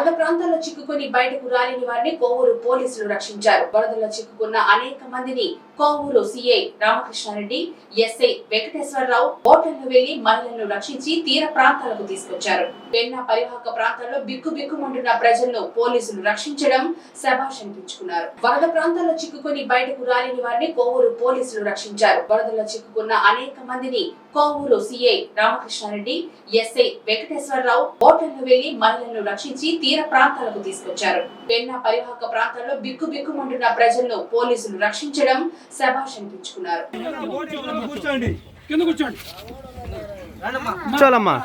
వరద ప్రాంతాల్లో చిక్కుకొని బయటకు రాలేని వారిని కోవూరు పోలీసులు రక్షించారు. వరదల్లో చిక్కుకున్న అనేక మందిని కోవూరు సిఐ రామకృష్ణారెడ్డి, ఎస్ఐ వెంకటేశ్వరరావు బోట్లలో వెళ్లి మహిళలను రక్షించి తీర ప్రాంతాలకు తీసుకొచ్చారు. పెన్నా పరివాహక ప్రాంతాల్లో బిక్కుబిక్కుమంటున్న ప్రజలను పోలీసులు రక్షించడం శభాష్ అనిపించుకున్నారు. వరద ప్రాంతాల్లో చిక్కుకొని బయటకు రాలేని వారిని కోవూరు పోలీసులు రక్షించారు. వరదల్లో చిక్కుకున్న అనేక మందిని కోవూరు సిఐ రామకృష్ణారెడ్డి, ఎస్ఐ వెంకటేశ్వరరావు బోట్లలో వెళ్లి మహిళలను రక్షించి తీర ప్రాంతాలకు తీసుకొచ్చారు. పెన్నా పరివాహక ప్రాంతాల్లో బిక్కుబిక్కుమంటున్న ప్రజలను పోలీసులు రక్షించడం శభాష్ అనిపించుకున్నారు. కూర్చోలమ్మా.